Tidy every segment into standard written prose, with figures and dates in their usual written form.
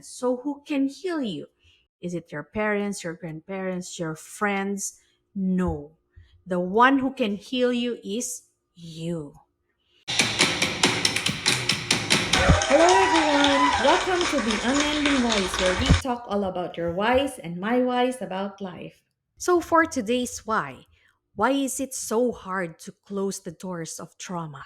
So, who can heal you? Is it your parents, your grandparents, your friends? No. The one who can heal you is you. Hello everyone, welcome to the Unending Voice where we talk all about your whys and my whys about life. So, for today's why is it so hard to close the doors of trauma?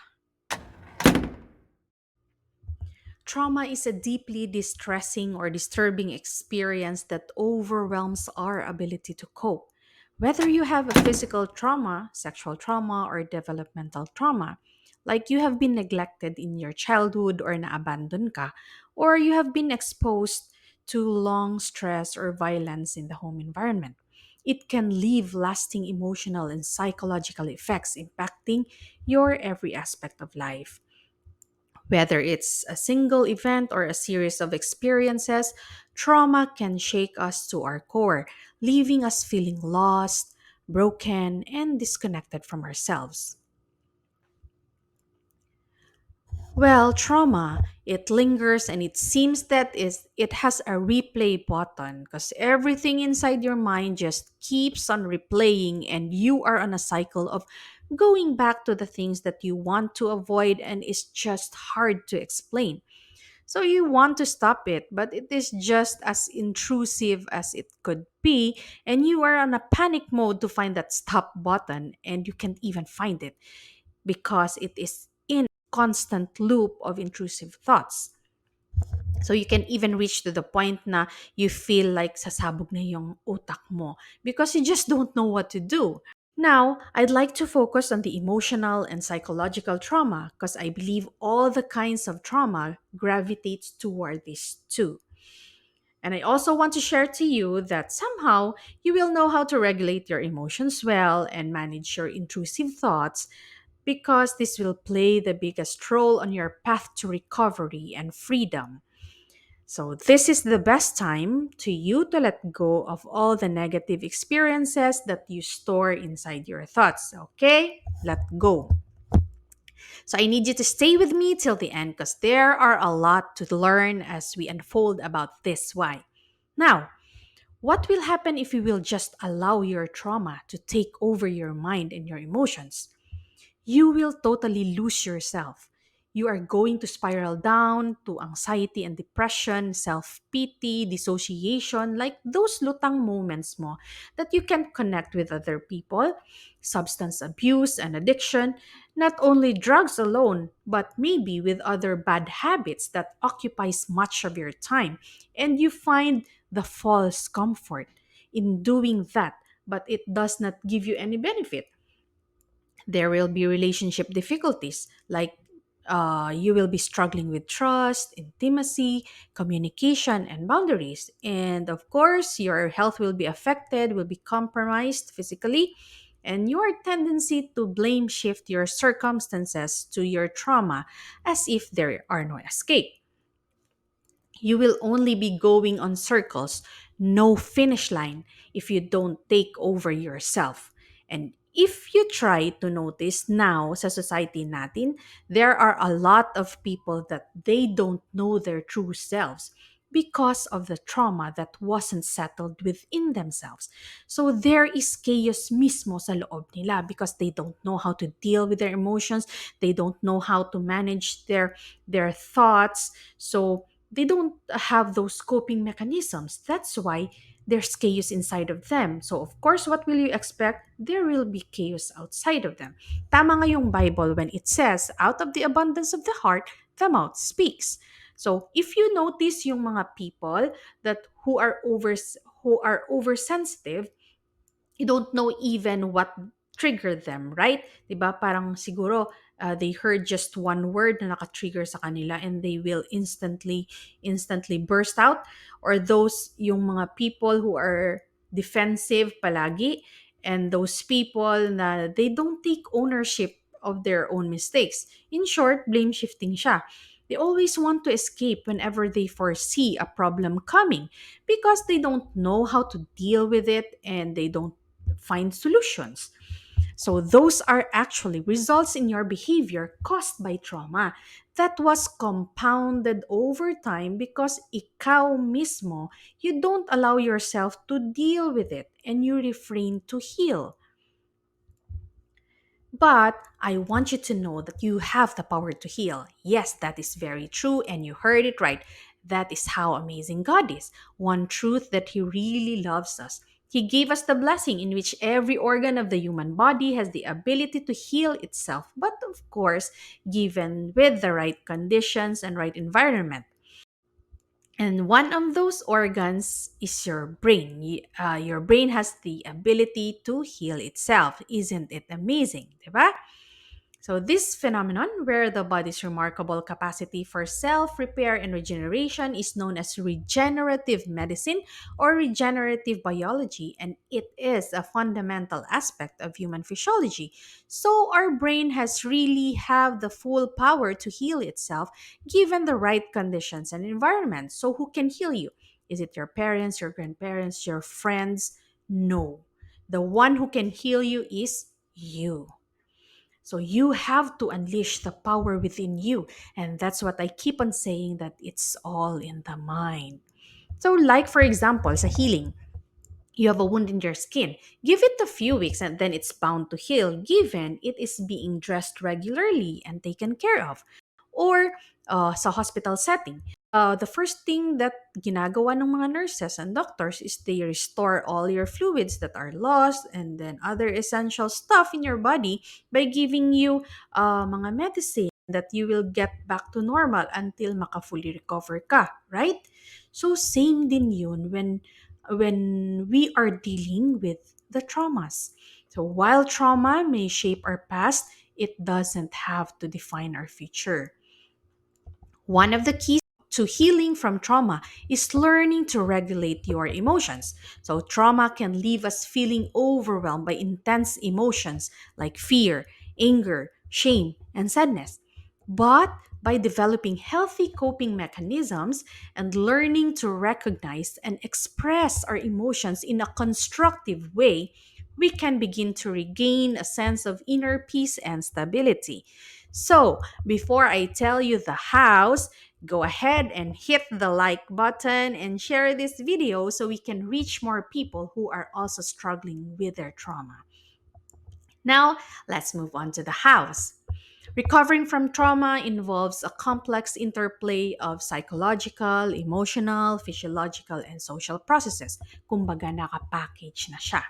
Trauma is a deeply distressing or disturbing experience that overwhelms our ability to cope. Whether you have a physical trauma, sexual trauma, or developmental trauma, like you have been neglected in your childhood or na-abandon ka, or you have been exposed to long stress or violence in the home environment, it can leave lasting emotional and psychological effects impacting your every aspect of life. Whether it's a single event or a series of experiences, trauma can shake us to our core, leaving us feeling lost, broken, and disconnected from ourselves. Well, trauma, it lingers and it seems that is it has a replay button because everything inside your mind just keeps on replaying and you are on a cycle of going back to the things that you want to avoid and it's just hard to explain. So you want to stop it, but it is just as intrusive as it could be, and you are on a panic mode to find that stop button, and you can't even find it because it is in constant loop of intrusive thoughts. So you can even reach to the point na you feel like sasabog na yung utak mo because you just don't know what to do. Now, I'd like to focus on the emotional and psychological trauma because I believe all the kinds of trauma gravitates toward this too. And I also want to share to you that somehow you will know how to regulate your emotions well and manage your intrusive thoughts because this will play the biggest role on your path to recovery and freedom. So, this is the best time to you to let go of all the negative experiences that you store inside your thoughts. Okay? Let go. So, I need you to stay with me till the end because there are a lot to learn as we unfold about this why. Now, what will happen if you will just allow your trauma to take over your mind and your emotions? You will totally lose yourself. You are going to spiral down to anxiety and depression, self-pity, dissociation, like those lutang moments mo that you can connect with other people, substance abuse and addiction, not only drugs alone, but maybe with other bad habits that occupies much of your time. And you find the false comfort in doing that, but it does not give you any benefit. There will be relationship difficulties like you will be struggling with trust, intimacy, communication, and boundaries. And of course, your health will be affected, will be compromised physically, and your tendency to blame shift your circumstances to your trauma as if there are no escape. You will only be going on circles, no finish line, if you don't take over yourself. And if you try to notice now sa society natin, there are a lot of people that they don't know their true selves because of the trauma that wasn't settled within themselves. So there is chaos mismo sa loob nila because they don't know how to deal with their emotions, they don't know how to manage their thoughts. So they don't have those coping mechanisms. That's why there's chaos inside of them. So of course, what will you expect? There will be chaos outside of them. Tama nga yung Bible when it says, out of the abundance of the heart, the mouth speaks. So if you notice yung mga people that who are oversensitive, you don't know even what triggered them, right? 'Di ba? Parang siguro they heard just one word na naka-trigger sa kanila and they will instantly burst out, or those yung mga people who are defensive palagi, and those people na they don't take ownership of their own mistakes. In short, blame shifting siya. They always want to escape whenever they foresee a problem coming because they don't know how to deal with it and they don't find solutions. So those are actually results in your behavior caused by trauma that was compounded over time because ikaw mismo, you don't allow yourself to deal with it and you refrain to heal. But I want you to know that you have the power to heal. Yes, that is very true, and you heard it right. That is how amazing God is. One truth that He really loves us. He gave us the blessing in which every organ of the human body has the ability to heal itself, but of course, given with the right conditions and right environment. And one of those organs is your brain. Your brain has the ability to heal itself. Isn't it amazing? Diba? So, this phenomenon, where the body's remarkable capacity for self repair and regeneration is known as regenerative medicine or regenerative biology, and it is a fundamental aspect of human physiology. So, our brain has really have the full power to heal itself given the right conditions and environment. So, who can heal you? Is it your parents, your grandparents, your friends? No. The one who can heal you is you. So you have to unleash the power within you. And that's what I keep on saying, that it's all in the mind. So, like for example, sa healing, you have a wound in your skin. Give it a few weeks and then it's bound to heal, given it is being dressed regularly and taken care of. Or sa hospital setting, the first thing that ginagawa ng mga nurses and doctors is they restore all your fluids that are lost and then other essential stuff in your body by giving you mga medicine that you will get back to normal until maka-fully recover ka, right? So same din yun when we are dealing with the traumas. So while trauma may shape our past, it doesn't have to define our future. One of the keys to healing from trauma is learning to regulate your emotions. So, trauma can leave us feeling overwhelmed by intense emotions like fear, anger, shame, and sadness. But by developing healthy coping mechanisms and learning to recognize and express our emotions in a constructive way, we can begin to regain a sense of inner peace and stability. So, before I tell you the hows, go ahead and hit the like button and share this video so we can reach more people who are also struggling with their trauma. Now, let's move on to the hows. Recovering from trauma involves a complex interplay of psychological, emotional, physiological, and social processes. Kumbaga, nakapackage na siya.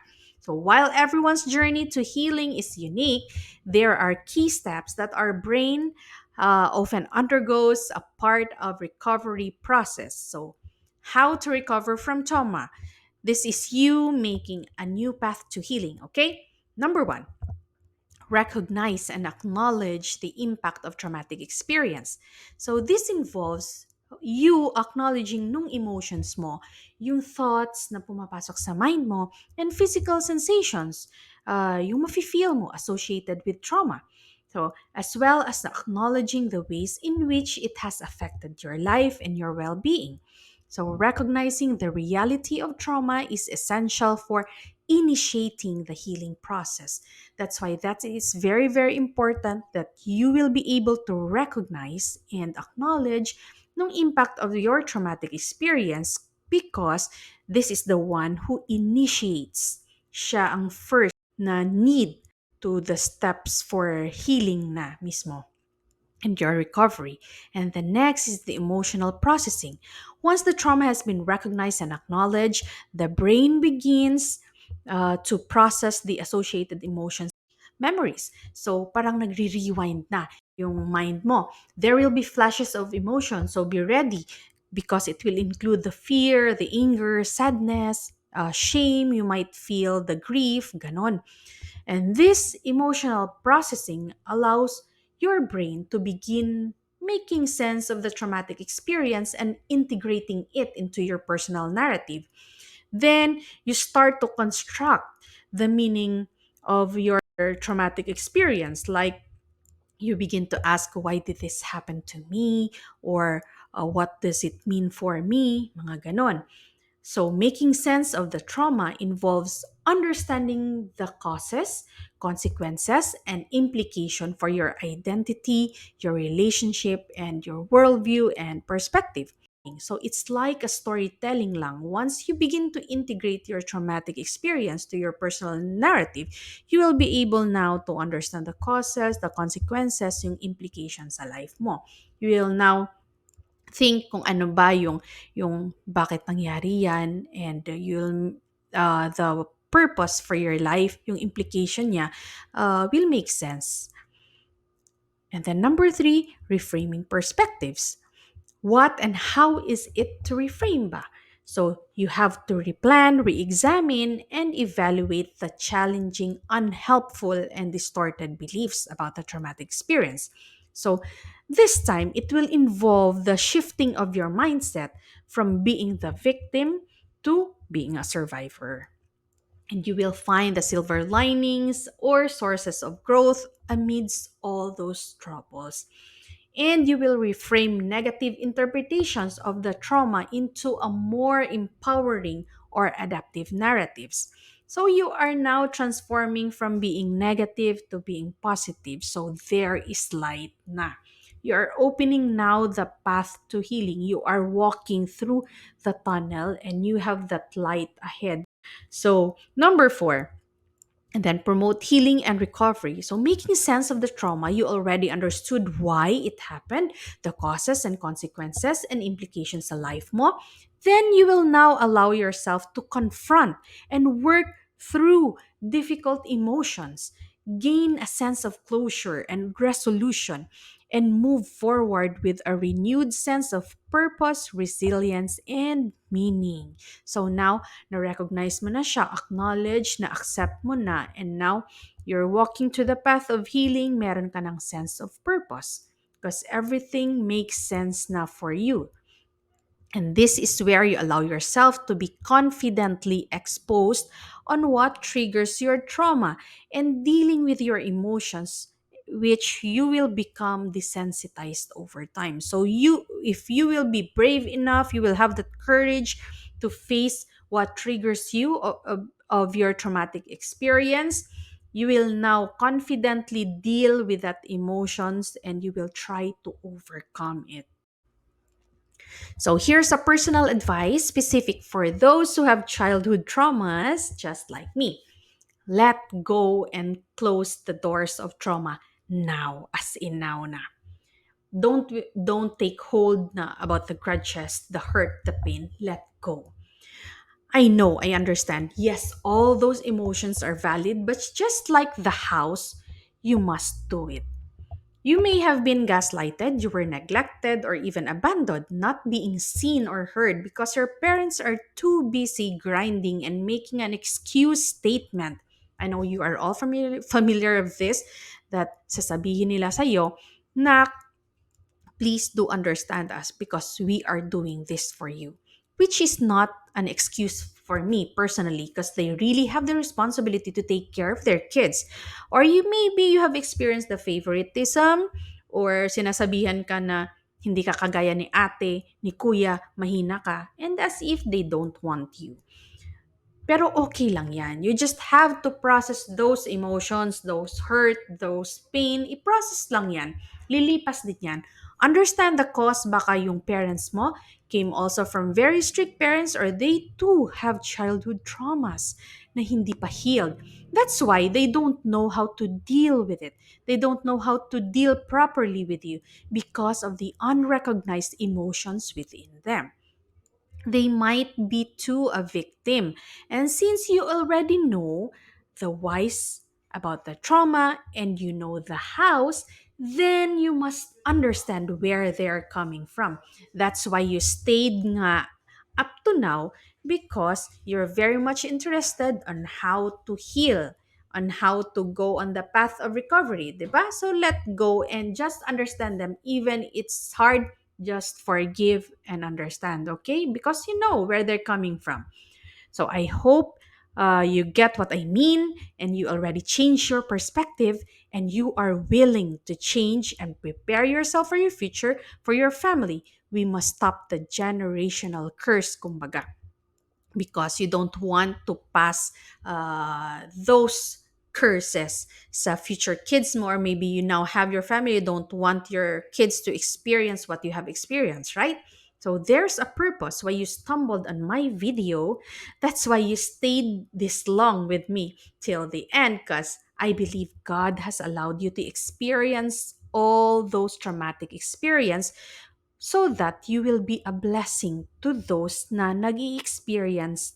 So while everyone's journey to healing is unique, there are key steps that our brain often undergoes a part of recovery process. So how to recover from trauma? This is you making a new path to healing, okay? Number one, recognize and acknowledge the impact of traumatic experience. So this involves you acknowledging nung emotions mo, yung thoughts na pumapasok sa mind mo, and physical sensations, yung mafe-feel mo associated with trauma. So, as well as acknowledging the ways in which it has affected your life and your well-being. So, recognizing the reality of trauma is essential for initiating the healing process. That's why that is very, very important that you will be able to recognize and acknowledge the impact of your traumatic experience because this is the one who initiates. Siya ang first na need to the steps for healing na mismo and your recovery. And the next is the emotional processing. Once the trauma has been recognized and acknowledged, the brain begins to process the associated emotions, memories. So parang nagre-rewind na yung mind mo. There will be flashes of emotion, so be ready because it will include the fear, the anger, sadness, shame, you might feel the grief, ganon. And this emotional processing allows your brain to begin making sense of the traumatic experience and integrating it into your personal narrative. Then you start to construct the meaning of your traumatic experience. Like you begin to ask, why did this happen to me? Or what does it mean for me? Mga ganon. So, making sense of the trauma involves understanding the causes, consequences, and implication for your identity, your relationship, and your worldview and perspective. So, it's like a storytelling lang. Once you begin to integrate your traumatic experience to your personal narrative, you will be able now to understand the causes, the consequences, yung implications sa life mo. You will now think kung ano ba yung bakit nangyari yan, and you'll the purpose for your life, yung implication niya will make sense. And then number three, reframing perspectives. What and how is it to reframe ba? So you have to replan, re-examine, and evaluate the challenging, unhelpful, and distorted beliefs about the traumatic experience. So this time, it will involve the shifting of your mindset from being the victim to being a survivor. And you will find the silver linings or sources of growth amidst all those troubles, and you will reframe negative interpretations of the trauma into a more empowering or adaptive narratives. So you are now transforming from being negative to being positive. So there is light na. You are opening now the path to healing. You are walking through the tunnel and you have that light ahead. So, number four, and then promote healing and recovery. So, making sense of the trauma, you already understood why it happened, the causes and consequences and implications sa life mo. Then you will now allow yourself to confront and work through difficult emotions, gain a sense of closure and resolution, and move forward with a renewed sense of purpose, resilience, and meaning. So now, na-recognize mo na siya, acknowledge, na-accept mo na, and now, you're walking to the path of healing, meron ka ng sense of purpose. Because everything makes sense na for you. And this is where you allow yourself to be confidently exposed on what triggers your trauma and dealing with your emotions, which you will become desensitized over time. So if you will be brave enough, you will have the courage to face what triggers you of your traumatic experience. You will now confidently deal with that emotions and you will try to overcome it. So here's a personal advice specific for those who have childhood traumas, just like me. Let go and close the doors of trauma now, as in now na. Don't take hold na about the grudges, the hurt, the pain. Let go. I know, I understand. Yes, all those emotions are valid, but just like the house, you must do it. You may have been gaslighted, you were neglected, or even abandoned, not being seen or heard because your parents are too busy grinding and making an excuse statement. I know you are all familiar of this, that sasabihin nila sa'yo na please do understand us because we are doing this for you. Which is not an excuse for me personally because they really have the responsibility to take care of their kids. Or maybe you have experienced the favoritism or sinasabihan ka na hindi ka kagaya ni ate, ni kuya, mahina ka, and as if they don't want you. Pero okay lang yan. You just have to process those emotions, those hurt, those pain. I-process lang yan. Lilipas din yan. Understand the cause. Baka yung parents mo came also from very strict parents or they too have childhood traumas na hindi pa healed. That's why they don't know how to deal with it. They don't know how to deal properly with you because of the unrecognized emotions within them. They might be too a victim. And since you already know the whys about the trauma and you know the hows, then you must understand where they're coming from. That's why you stayed nga up to now because you're very much interested on how to heal, on how to go on the path of recovery, diba? So let go and just understand them. Even it's hard, just forgive and understand, okay? Because you know where they're coming from. So I hope you get what I mean and you already changed your perspective and you are willing to change and prepare yourself for your future, for your family. We must stop the generational curse, kumbaga. because you don't want to pass those curses sa future kids mo, or maybe you now have your family, you don't want your kids to experience what you have experienced, right? So there's a purpose why you stumbled on my video. That's why you stayed this long with me till the end, because I believe God has allowed you to experience all those traumatic experience so that you will be a blessing to those na nag experience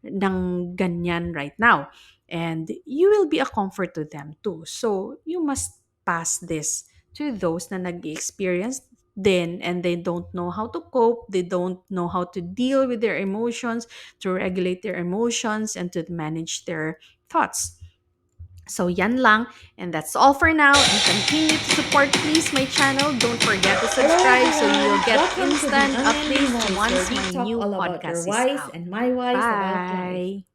ng ganyan right now. And you will be a comfort to them too. So you must pass this to those na nag experience then, and they don't know how to cope, they don't know how to deal with their emotions, to regulate their emotions, and to manage their thoughts. So yan lang, and that's all for now, and continue to support please my channel. Don't forget to Hello subscribe so everyone! you'll get Welcome to the instant Unending updates Voice, where once we my talk new all about your podcast is whys out. and my whys about life. Bye.